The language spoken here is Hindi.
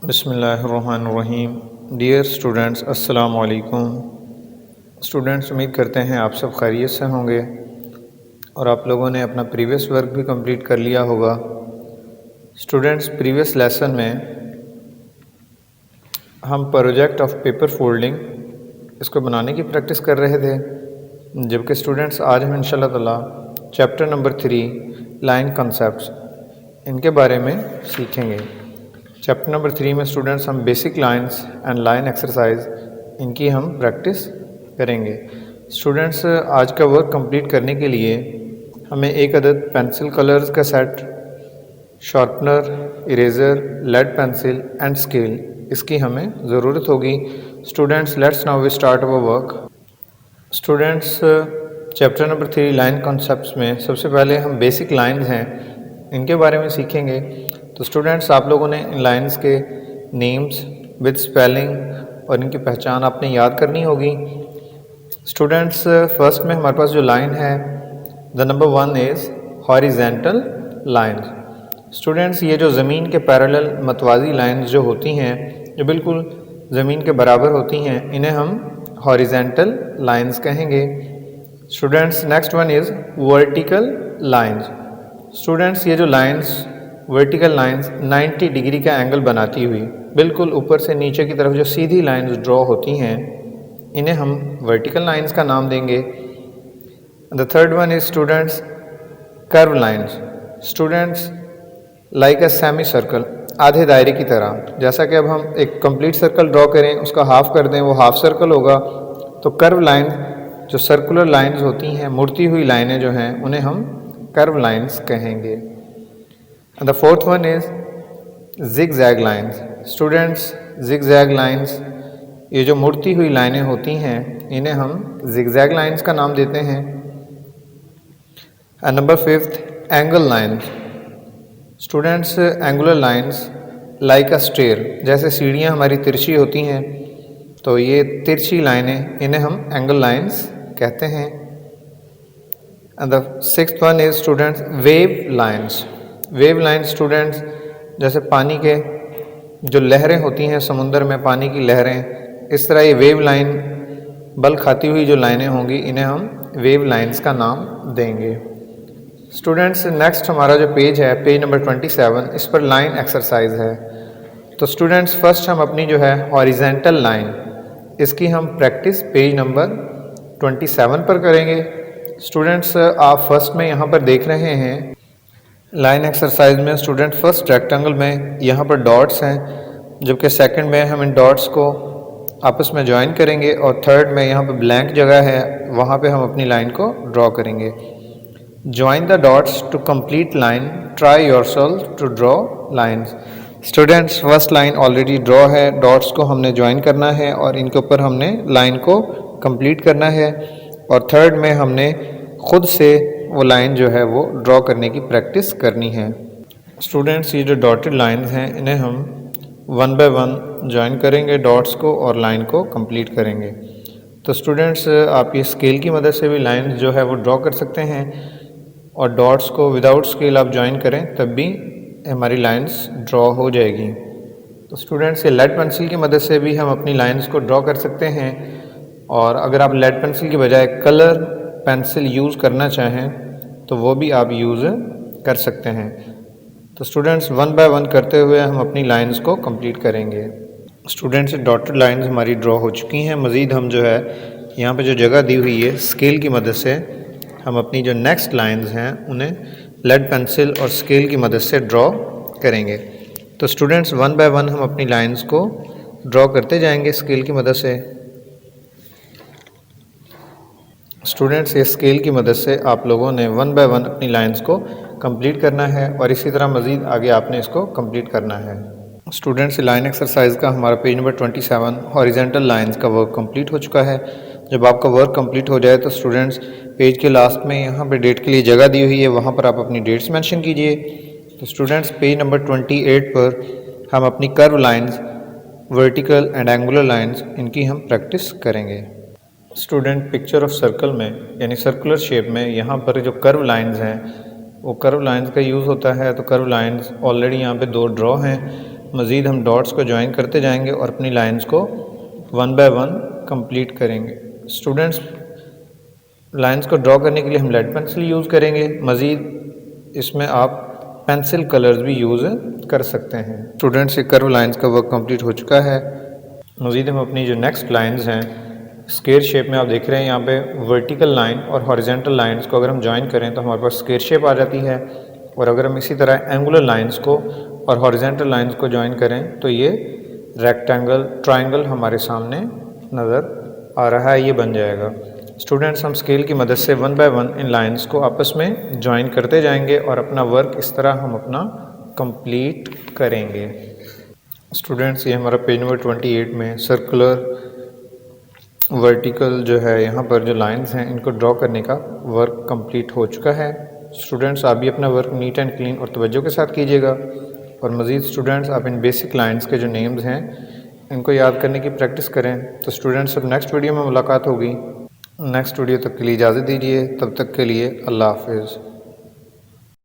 बिस्मिल्लाहिर्रहमानिर्रहीम। डियर स्टूडेंट्स, अस्सलाम वालेकुम। स्टूडेंट्स, उम्मीद करते हैं आप सब खैरियत से होंगे और आप लोगों ने अपना प्रीवियस वर्क भी कंप्लीट कर लिया होगा। स्टूडेंट्स, प्रीवियस लेसन में हम प्रोजेक्ट ऑफ पेपर फोल्डिंग इसको बनाने की प्रैक्टिस कर रहे थे, जबकि स्टूडेंट्स आज हम इंशाल्लाह ताला चैप्टर नंबर 3 लाइन कॉन्सेप्ट्स इनके बारे में सीखेंगे। चैप्टर नंबर 3 में स्टूडेंट्स हम basic lines and line exercise इनकी हम प्रैक्टिस करेंगे। स्टूडेंट्स, आज का वर्क कंप्लीट करने के लिए हमें एक अदद पेंसिल कलर्स का सेट, sharpener, eraser, lead pencil and scale इसकी हमें ज़रूरत होगी। Students, let's now we start our work. Students, chapter number 3 line concepts में सबसे पहले हम बेसिक लाइंस हैं इनके बारे में सीखेंगे। तो स्टूडेंट्स, आप लोगों ने इन लाइंस के नेम्स विद स्पेलिंग और इनकी पहचान आपने याद करनी होगी। स्टूडेंट्स, फर्स्ट में हमारे पास जो लाइन है the number 1 is horizontal lines. Students, ये जो ज़मीन के पैरेलल मतवाज़ी लाइंस जो होती हैं, जो बिल्कुल ज़मीन के बराबर होती हैं, इन्हें हम हॉरिजेंटल लाइंस कहेंगे। Students, next one is vertical lines. Students, ये जो लाइंस वर्टिकल लाइंस 90 डिग्री का एंगल बनाती हुई बिल्कुल ऊपर से नीचे की तरफ जो सीधी लाइंस ड्रॉ होती हैं, इन्हें हम वर्टिकल लाइंस का नाम देंगे। The third one is students curve lines. Students, like a semi circle, आधे दायरे की तरह। जैसा कि अब हम एक कंप्लीट सर्कल ड्रॉ करें, उसका हाफ कर दें, वो हाफ सर्कल होगा। तो कर्व लाइन जो सर्कुलर लाइंस होती हैं, मुड़ती हुई लाइनें जो हैं, उन्हें हम कर्व लाइंस कहेंगे। And the fourth one is zigzag lines. Students, zigzag lines ये जो मुड़ती हुई लाइनें होती हैं, इन्हें हम zigzag lines का नाम देते हैं। And number 5th, angle lines. Students, angular lines like a stair, जैसे सीढ़ियाँ हमारी तिरछी होती हैं, तो ये तिरछी लाइनें इन्हें हम angle lines कहते हैं। And the 6th one is students wave lines. Wave line students, जैसे पानी के जो लहरें होती हैं समुद्र में, पानी की लहरें, इस तरह ये वेव लाइन बल खाती हुई जो लाइनें होंगी, इन्हें हम वेव लाइंस का नाम देंगे। स्टूडेंट्स, नेक्स्ट हमारा जो पेज है, पेज नंबर 27, इस पर लाइन एक्सरसाइज है। तो स्टूडेंट्स, फर्स्ट हम अपनी जो है हॉरिजेंटल लाइन, इसकी हम प्रैक्टिस पेज नंबर 27 पर करेंगे। स्टूडेंट्स, आप फर्स्ट में यहाँ पर देख रहे हैं लाइन एक्सरसाइज में स्टूडेंट फर्स्ट रेक्टेंगल में यहाँ पर डॉट्स हैं, जबकि सेकंड में हम इन डॉट्स को आपस में ज्वाइन करेंगे और थर्ड में यहाँ पर ब्लैंक जगह है, वहाँ पे हम अपनी लाइन को ड्रॉ करेंगे। Join the dots to complete line, try yourself to draw lines. Students, first line already draw है, डॉट्स को हमने ज्वाइन करना है और इनके ऊपर हमने लाइन को कंप्लीट करना है। और थर्ड में हमने खुद से वो लाइन जो है वो ड्रॉ करने की प्रैक्टिस करनी है। स्टूडेंट्स, ये जो डॉटेड लाइंस हैं, इन्हें हम 1 बाय 1 ज्वाइन करेंगे डॉट्स को और लाइन को कंप्लीट करेंगे। तो स्टूडेंट्स, आप ये स्केल की मदद से भी लाइन जो है वो ड्रॉ कर सकते हैं और डॉट्स को विदाउट स्केल आप ज्वाइन करें तब भी हमारी लाइंस ड्रॉ हो जाएगी। तो स्टूडेंट्स, ये लेड पेंसिल की मदद से भी हम अपनी लाइंस को ड्रॉ कर सकते हैं, और अगर आप लेड पेंसिल की बजाय कलर पेंसिल यूज़ करना चाहें तो वो भी आप यूज़ कर सकते हैं। तो स्टूडेंट्स, 1 बाय 1 करते हुए हम अपनी लाइंस को कंप्लीट करेंगे। स्टूडेंट्स, डॉटेड लाइंस हमारी ड्रॉ हो चुकी हैं। मज़ीद हम जो है यहाँ पे जो जगह दी हुई है, स्केल की मदद से हम अपनी जो नेक्स्ट लाइंस हैं उन्हें लेड पेंसिल और स्केल की मदद से ड्रॉ करेंगे। तो स्टूडेंट्स, 1 बाय 1 हम अपनी लाइंस को ड्रॉ करते जाएंगे स्केल की मदद से। स्टूडेंट्स, ये स्केल की मदद से आप लोगों ने 1 बाय 1 अपनी लाइंस को कंप्लीट करना है और इसी तरह मज़ीद आगे आपने इसको कंप्लीट करना है। स्टूडेंट्स, लाइन एक्सरसाइज का हमारा पेज नंबर 27 हॉरिजेंटल लाइंस का वर्क कंप्लीट हो चुका है। जब आपका वर्क कंप्लीट हो जाए तो स्टूडेंट्स, पेज के लास्ट में यहाँ पर डेट के लिए जगह दी हुई है, वहाँ पर आप अपनी डेट्स मेंशन कीजिए। तो स्टूडेंट्स, पेज नंबर 28 पर हम अपनी curve lines, vertical and angular lines, इनकी हम प्रैक्टिस करेंगे। स्टूडेंट, पिक्चर ऑफ सर्कल में यानी सर्कुलर शेप में यहाँ पर जो कर्व लाइंस हैं, वो कर्व लाइंस का यूज़ होता है। तो कर्व लाइंस ऑलरेडी यहाँ पे 2 ड्रॉ हैं, मज़ीद हम डॉट्स को ज्वाइन करते जाएंगे और अपनी लाइंस को वन बाय वन कंप्लीट करेंगे। स्टूडेंट्स, लाइंस को ड्रॉ करने के लिए हम लेड पेंसिल यूज़ करेंगे। मज़ीद इसमें आप पेंसिल कलर्स भी यूज़ कर सकते हैं। स्टूडेंट्स, ये कर्व लाइंस का वर्क कंप्लीट हो चुका है। मज़ीद हम अपनी जो नेक्स्ट लाइंस हैं स्क्वायर शेप में, आप देख रहे हैं यहाँ पे वर्टिकल लाइन और हॉरिजॉन्टल लाइंस को अगर हम ज्वाइन करें तो हमारे पास स्क्वायर शेप आ जाती है। और अगर हम इसी तरह एंगुलर लाइंस को और हॉरिजॉन्टल लाइंस को ज्वाइन करें तो ये रेक्टेंगल, ट्रायंगल हमारे सामने नज़र आ रहा है, ये बन जाएगा। स्टूडेंट्स, हम स्केल की मदद से one by one in lines को आपस में ज्वाइन करते जाएंगे और अपना वर्क इस तरह हम अपना कंप्लीट करेंगे। स्टूडेंट्स, ये हमारा पेज नंबर 28 में सर्कुलर वर्टिकल जो है यहाँ पर जो लाइंस हैं इनको ड्रॉ करने का वर्क कंप्लीट हो चुका है। स्टूडेंट्स, आप भी अपना वर्क नीट एंड क्लीन और तवज्जो के साथ कीजिएगा। और मज़ीद स्टूडेंट्स, आप इन बेसिक लाइंस के जो नेम्स हैं इनको याद करने की प्रैक्टिस करें। तो स्टूडेंट्स, अब नेक्स्ट वीडियो में मुलाकात होगी। नेक्स्ट वीडियो तक के लिए इजाज़त दीजिए। तब तक के लिए अल्लाह हाफ़िज़।